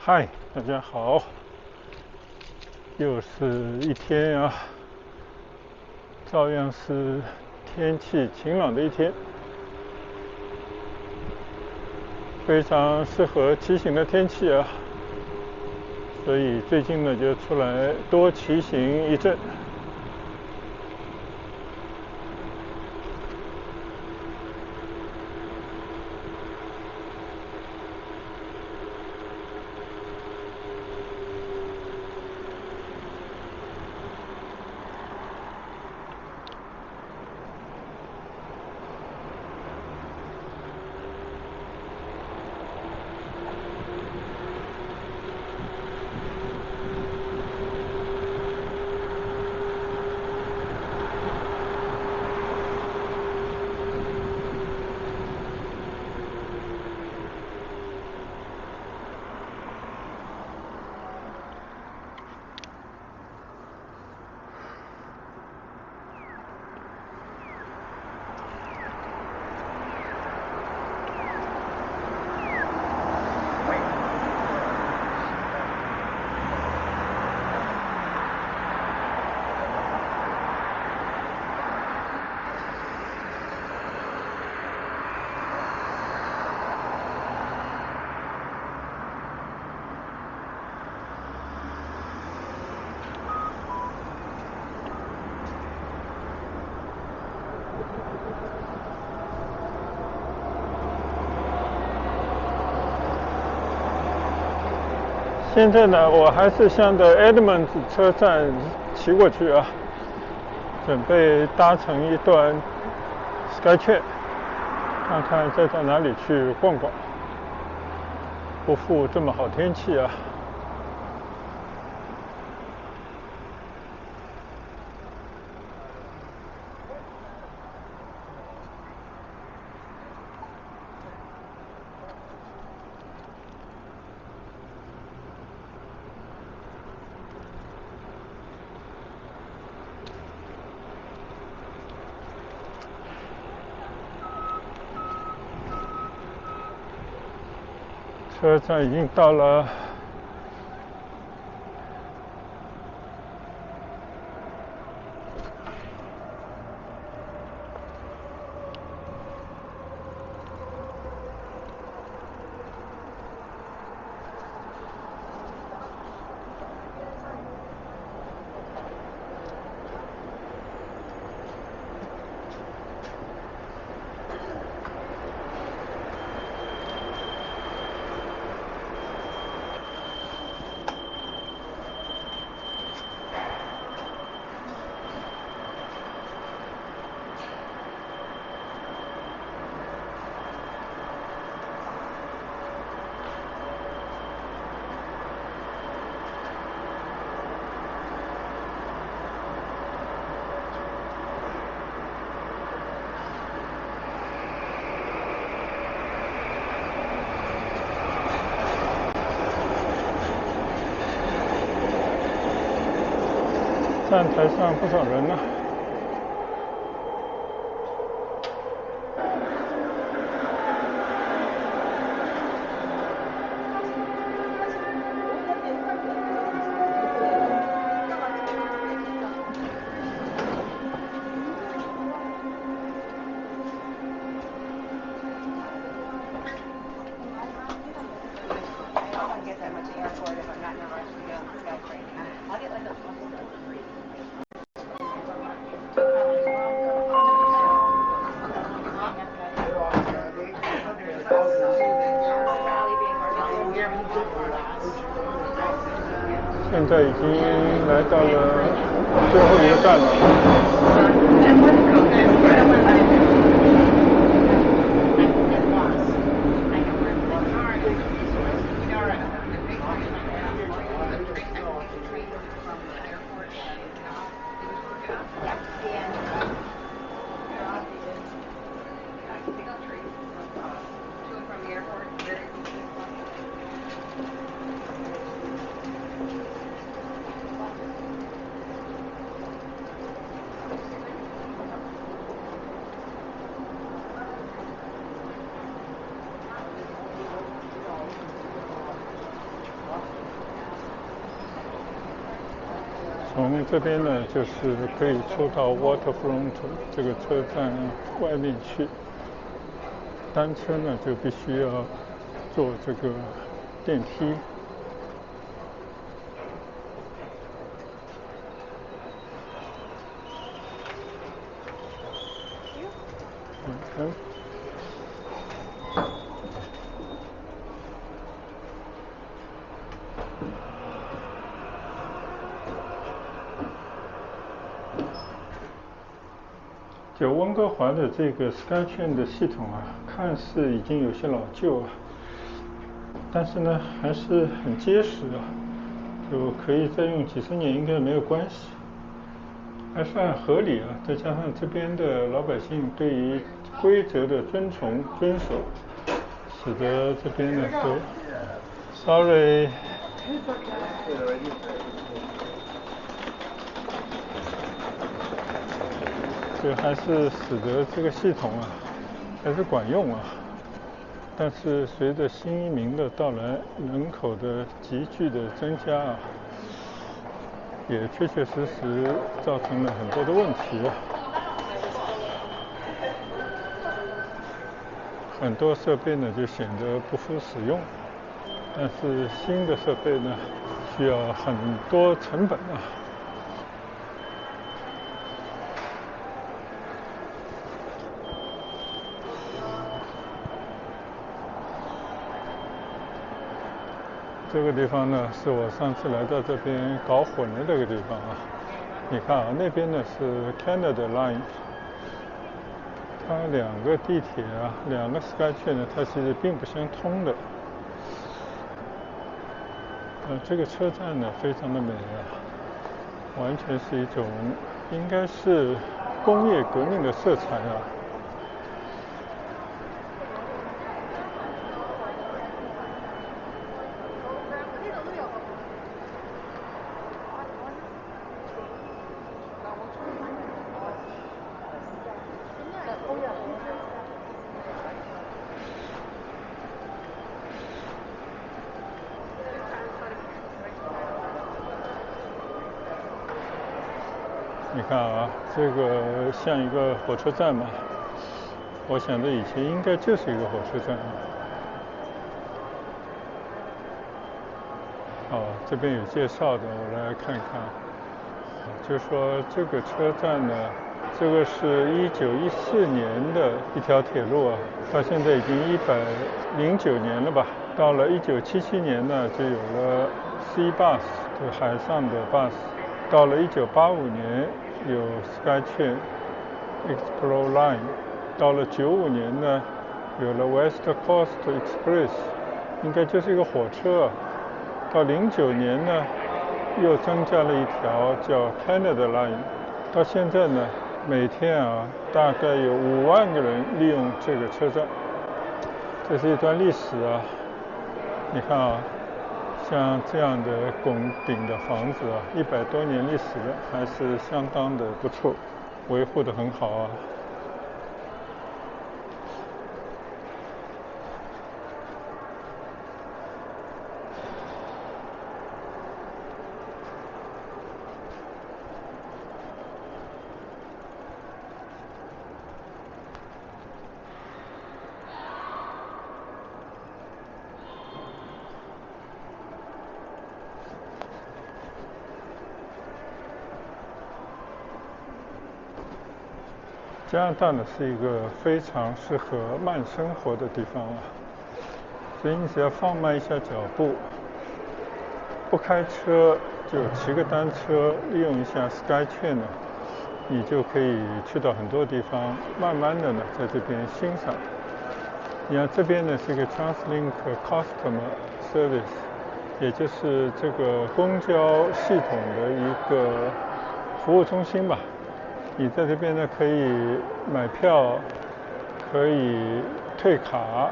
嗨，大家好，又是一天啊，照样是天气晴朗的一天，非常适合骑行的天气啊，所以最近呢就出来多骑行一阵。现在呢，我还是向着 Edmonds 车站骑过去啊，准备搭乘一段 SkyTrain， 看看再到哪里去逛逛。不负这么好天气啊！车站已经到了。站台上不少人呢。现在已经来到了最后一个站了。从这边呢，就是可以出到 Waterfront 这个车站外面去。单车呢就必须要坐这个电梯。就温哥华的这个 SkyTrain 的系统啊，看似已经有些老旧啊，但是呢还是很结实啊，就可以再用几十年应该没有关系，还算合理啊。再加上这边的老百姓对于规则的遵守，使得这边呢都 ，sorry。这还是使得这个系统啊还是管用啊，但是随着新移民的到来，人口的急剧的增加啊，也确实造成了很多的问题啊。很多设备呢就显得不敷使用，但是新的设备呢需要很多成本啊。这个地方呢是我上次来到这边搞混的这个地方啊。你看啊，那边呢是 Canada Line， 它两个地铁啊，两个 SkyTrain 呢，它其实并不相通的。这个车站呢非常的美啊，完全是一种应该是工业革命的色彩啊。你看啊，这个像一个火车站嘛，我想着以前应该就是一个火车站。这边有介绍的，我来看看。就说这个车站呢，这个是1914年的一条铁路啊，到现在已经109年了吧。到了1977年呢，就有了 Sea Bus， 就海上的 bus。到了1985年有 SkyTrain Explore Line， 到了95年呢有了 West Coast Express， 应该就是一个火车。到09年呢又增加了一条叫 Canada Line， 到现在呢每天啊大概有5万个人利用这个车站。这是一段历史啊，你看啊，像这样的拱顶的房子啊，100多年历史了，还是相当的不错，维护得很好啊。加拿大呢是一个非常适合慢生活的地方啊，所以你只要放慢一下脚步，不开车就骑个单车，利用一下 SkyTrain 呢，你就可以去到很多地方，慢慢的呢在这边欣赏。你看这边呢是一个 TransLink Customer Service， 也就是这个公交系统的一个服务中心吧。你在这边呢可以买票，可以退卡，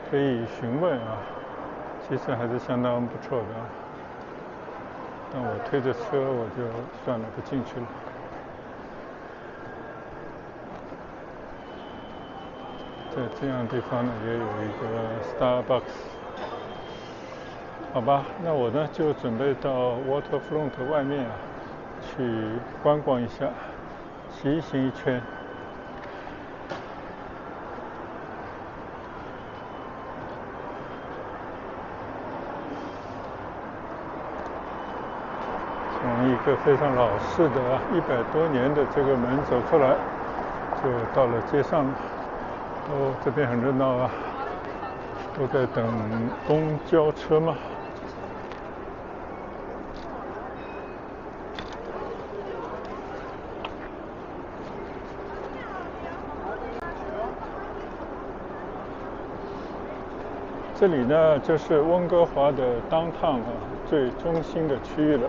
可以询问啊，其实还是相当不错的。但我推着车我就算了，不进去了。在这样的地方呢也有一个 Starbucks。好吧，那我呢就准备到 Waterfront 外面啊去观光一下，骑行一圈。从一个非常老式的100多年的这个门走出来，就到了街上了。哦，这边很热闹啊，都在等公交车嘛。这里呢，就是温哥华的downtown最中心的区域了。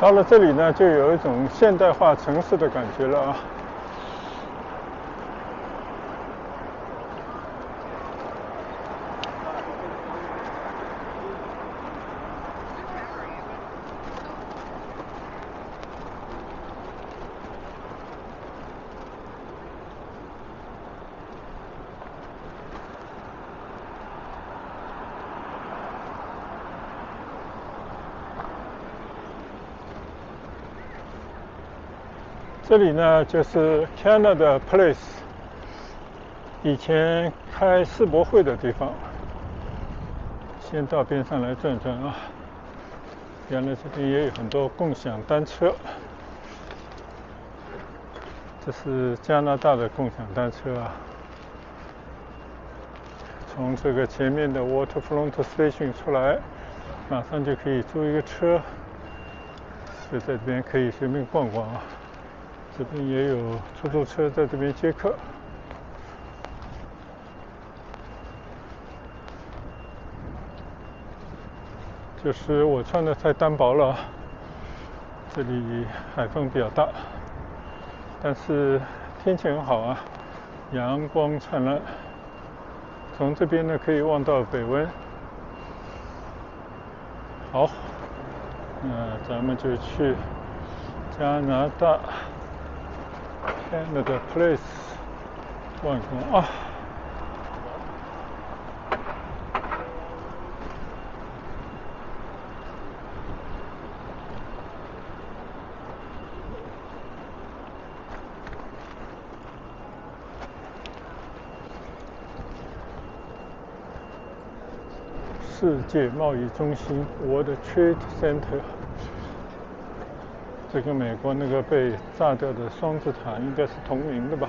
到了这里呢，就有一种现代化城市的感觉了啊。这里呢就是 Canada Place， 以前开世博会的地方。先到边上来转转啊。原来这边也有很多共享单车，这是加拿大的共享单车啊。从这个前面的 Waterfront Station 出来，马上就可以租一个车，就在这边可以随便逛逛啊。这边也有出租车在这边接客。就是我穿的太单薄了，这里海风比较大，但是天气很好啊，阳光灿烂。从这边呢可以望到北温。好，那咱们就去加拿大 Canada Place 逛逛啊。世界贸易中心 World Trade Center， 这跟美国那个被炸掉的双子塔应该是同名的吧。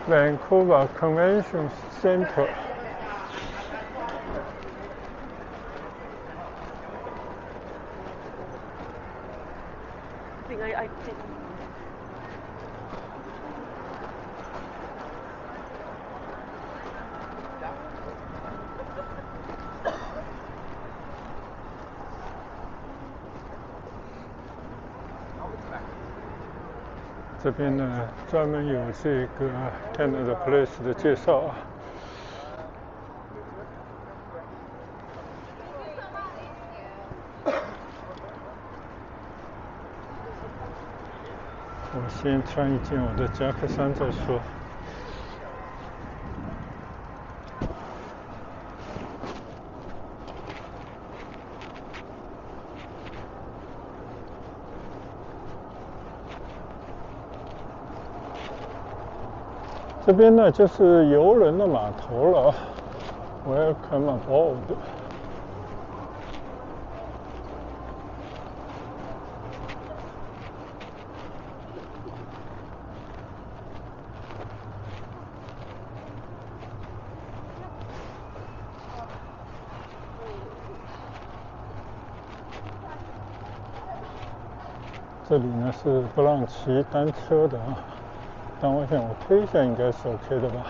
Vancouver Convention Center。这边呢，专门有这个 Canada Place 的介绍啊。我先穿一件我的夹克衫再说。这边呢就是邮轮的码头了啊 ，Welcome aboard。这里呢是不让骑单车的啊，但我想我推一下应该是 OK 的吧。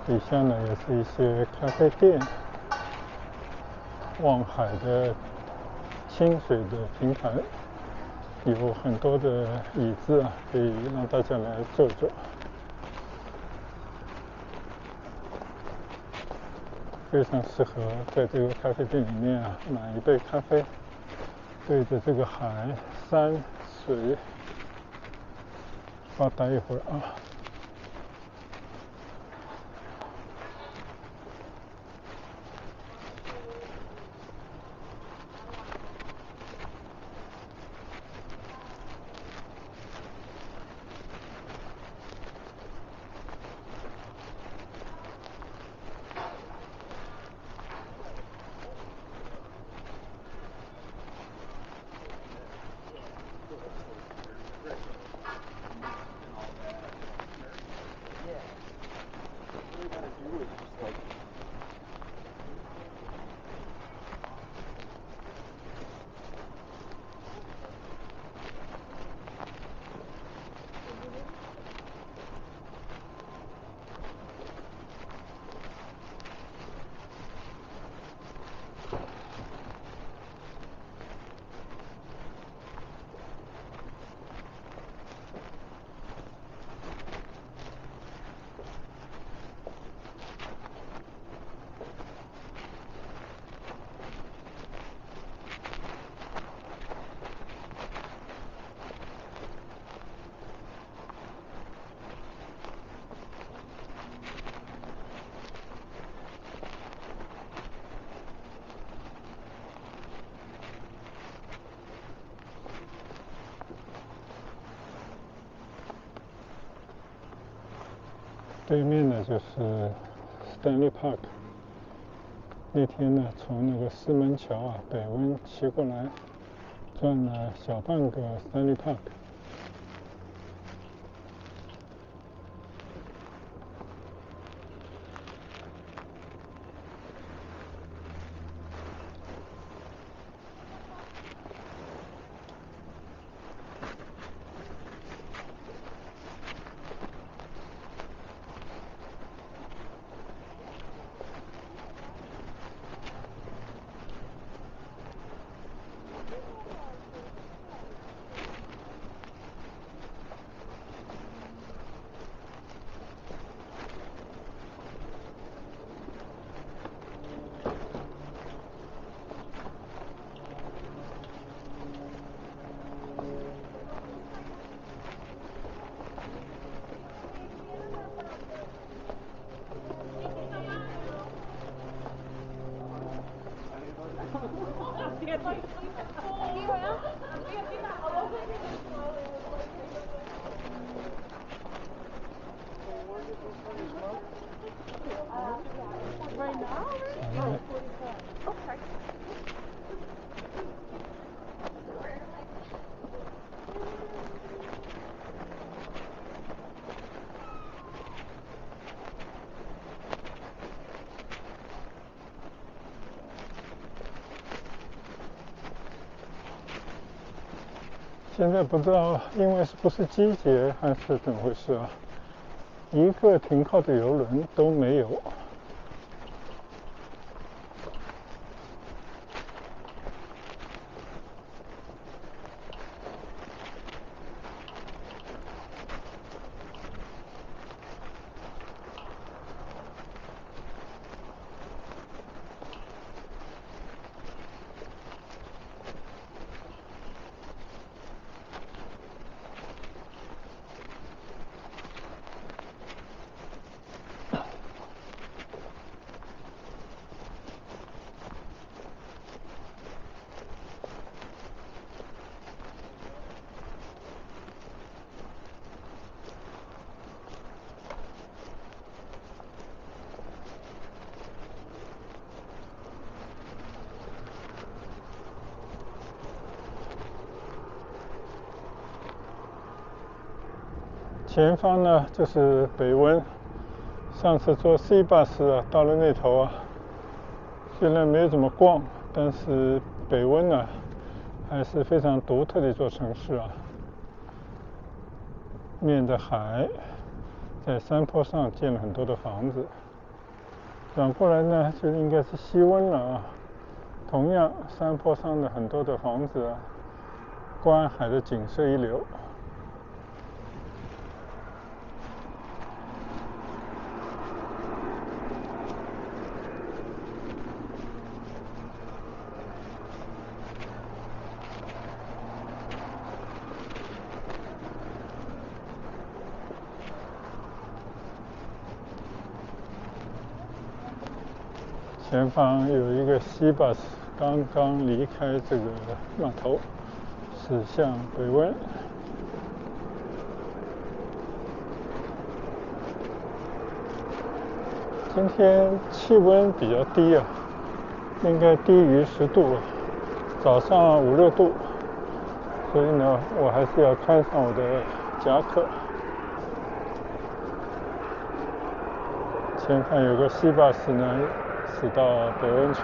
底下呢也是一些咖啡店，望海的清水的平台，有很多的椅子啊，可以让大家来坐坐。非常适合在这个咖啡店里面啊，买一杯咖啡，对着这个海、山、水发呆一会儿啊。对面呢就是 Stanley Park。那天呢，从那个石门桥啊北温骑过来，转了小半个 Stanley Park。现在不知道，因为是不是季节还是怎么回事啊？一个停靠的邮轮都没有。前方呢就是北温上次坐 C 巴士啊，到了那头啊，虽然没有怎么逛，但是北温啊还是非常独特的一座城市啊。面着海，在山坡上建了很多的房子。转过来呢，就应该是西温了啊。同样，山坡上的很多的房子啊，观海的景色一流。前方有一个西巴士刚刚离开这个码头，驶向北温。今天气温比较低啊，应该低于10度，早上5、6度，所以呢，我还是要穿上我的夹克。前方有个西巴士呢，驶到北温去。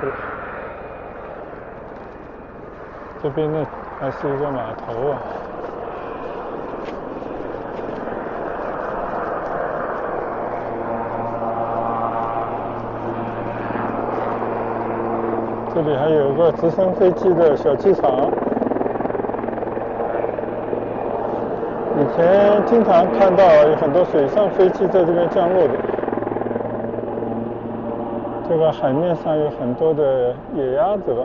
这边呢还是一个码头啊。这里还有个直升飞机的小机场，以前经常看到有很多水上飞机在这边降落的。这个海面上有很多的野鸭子吧。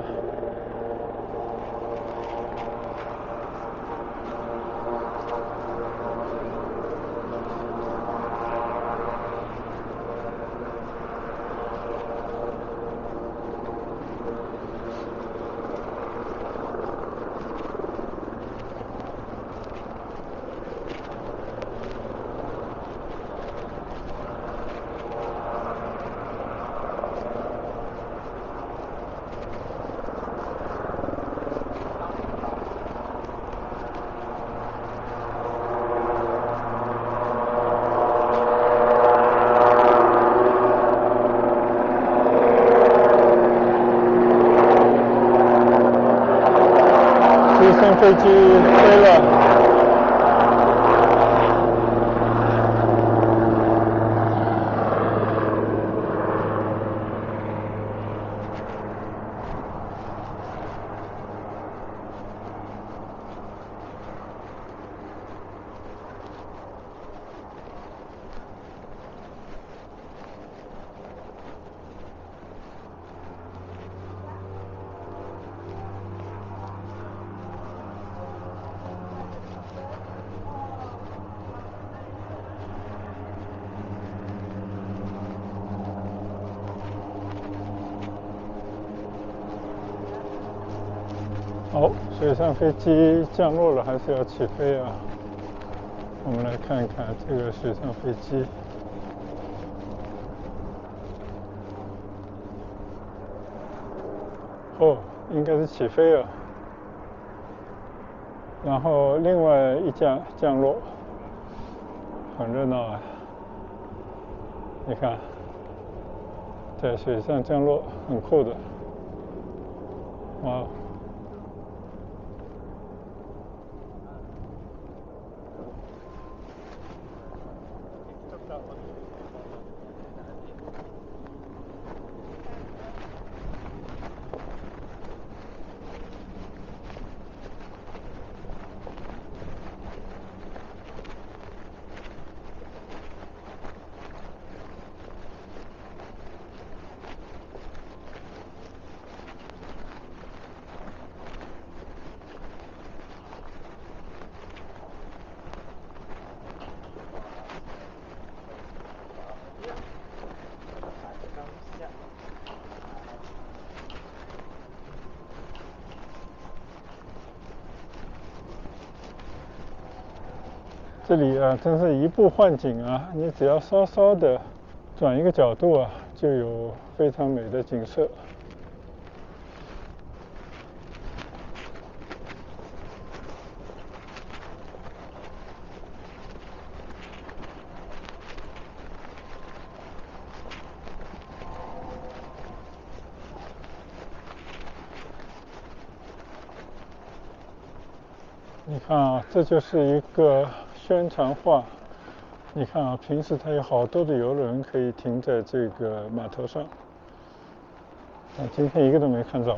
直升飞机飞了。好，水上飞机降落了，还是要起飞啊？我们来看一看这个水上飞机。哦，应该是起飞了。然后另外一架降落，很热闹啊！你看，在水上降落，很酷的。哇！这里啊，真是移步换景啊！你只要稍稍的转一个角度啊，就有非常美的景色。你看啊，这就是一个宣传画。你看啊，平时它有好多的游轮可以停在这个码头上，但今天一个都没看到。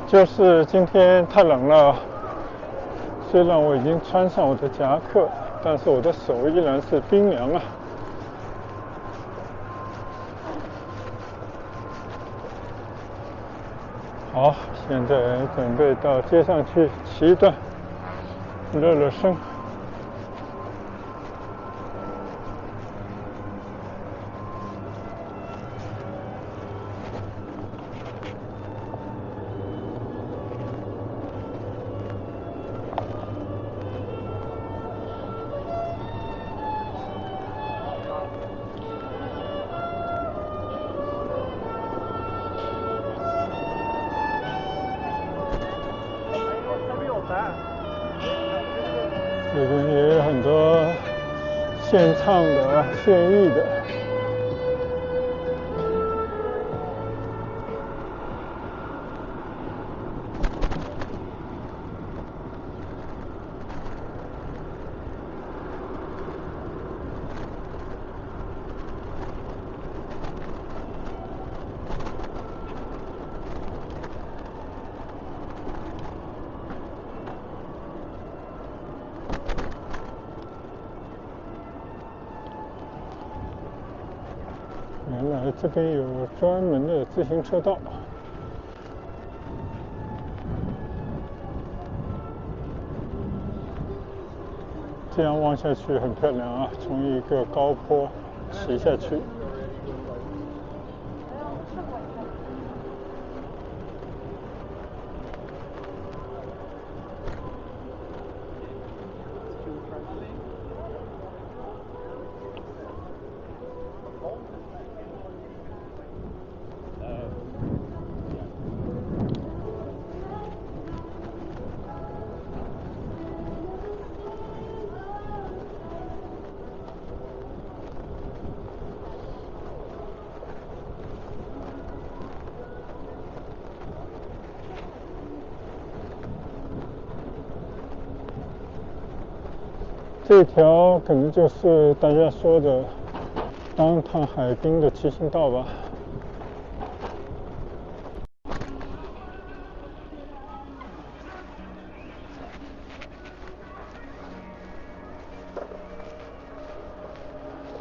就是今天太冷了，虽然我已经穿上我的夹克，但是我的手依然是冰凉啊。好，现在准备到街上去骑一段，热热身。这边也有很多现唱的、现役的。原来这边有专门的自行车道，这样望下去很漂亮啊！从一个高坡骑下去。这条可能就是大家说的当趟海滨的骑行道吧。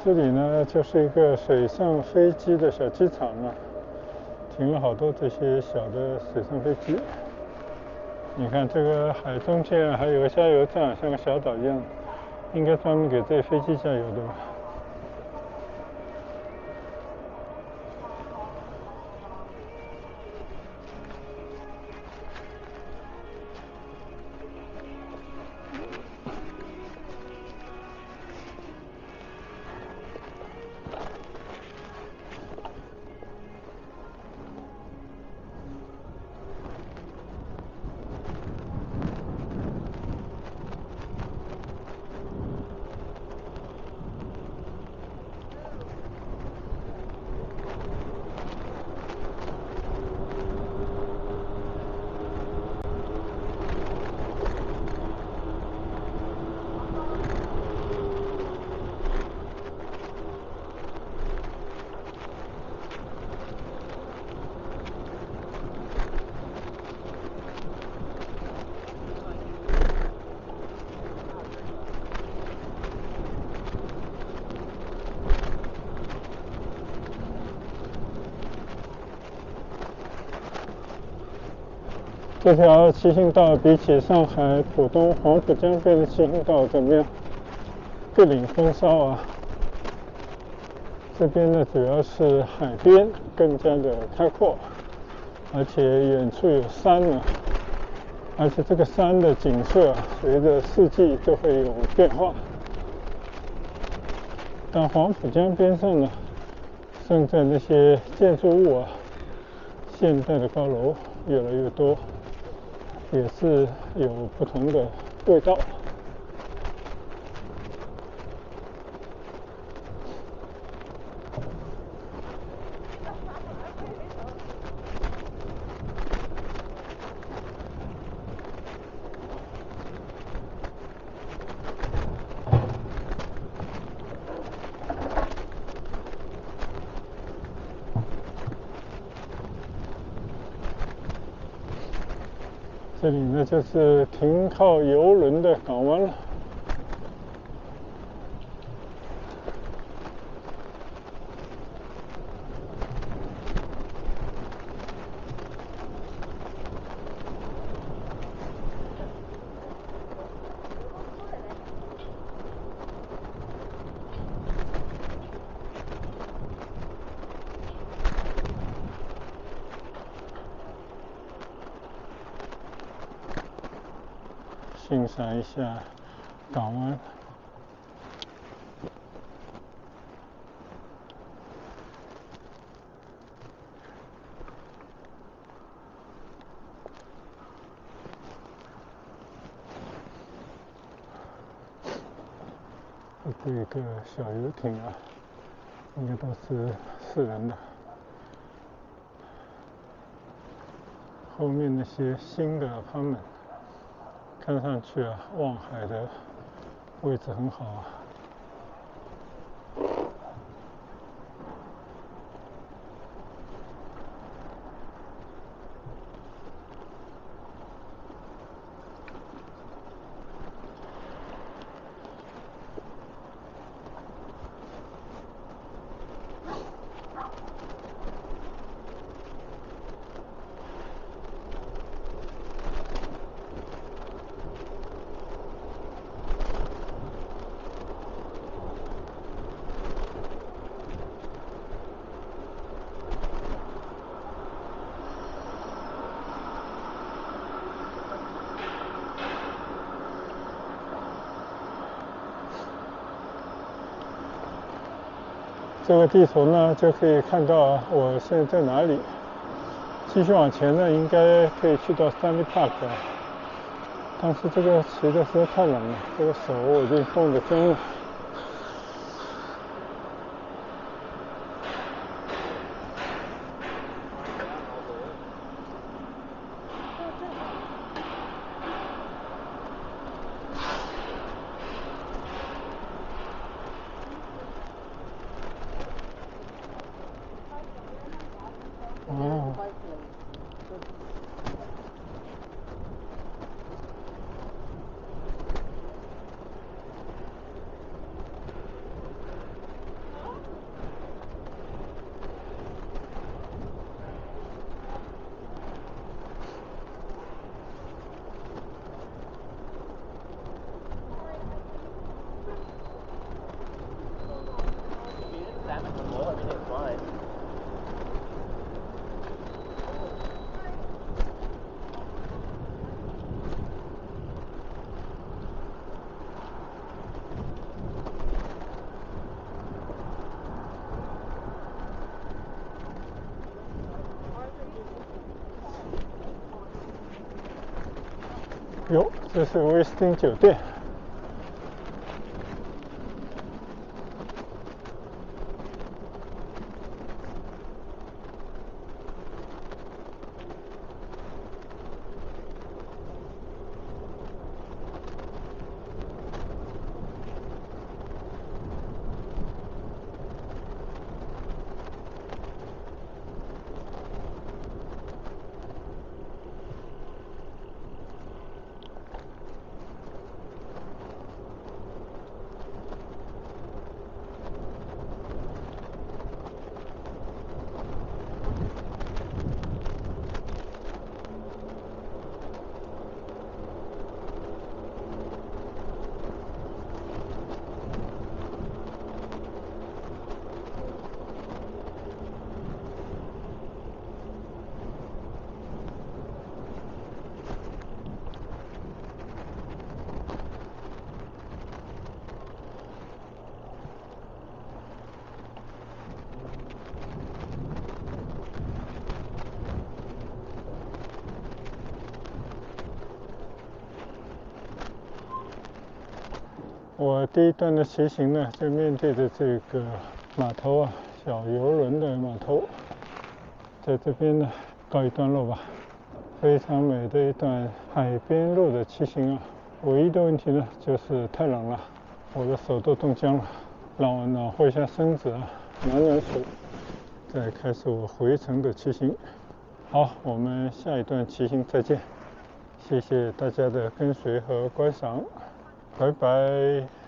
这里呢就是一个水上飞机的小机场啊，停了好多这些小的水上飞机。你看这个海中间还有个加油站，像个小岛一样，应该专门给这些飞机加油的吧。这条骑行道比起上海浦东黄浦江边的骑行道怎么样？不领风骚啊！这边呢主要是海边更加的开阔，而且远处有山了，而且这个山的景色随着四季都会有变化。但黄浦江边上呢，现在那些建筑物啊，现代的高楼越来越多，也是有不同的味道。这里呢就是停靠邮轮的港湾了。欣赏一下港湾。这个小游艇啊，应该都是4人的。后面那些新的apartment看上去啊，望海的位置很好啊。这个地图呢，就可以看到我现在在哪里。继续往前呢，应该可以去到 Stanley Park 啊。但是这个骑的实在太冷了，这个手我已经冻得僵了。哟，这是威斯汀酒店。我第一段的骑行呢，就面对着这个码头啊，小游轮的码头，在这边呢告一段落吧。非常美的一段海边路的骑行啊，唯一的问题呢就是太冷了，我的手都冻僵了，让我暖和一下身子啊，暖暖手，再开始我回程的骑行。好，我们下一段骑行再见，谢谢大家的跟随和观赏。拜拜。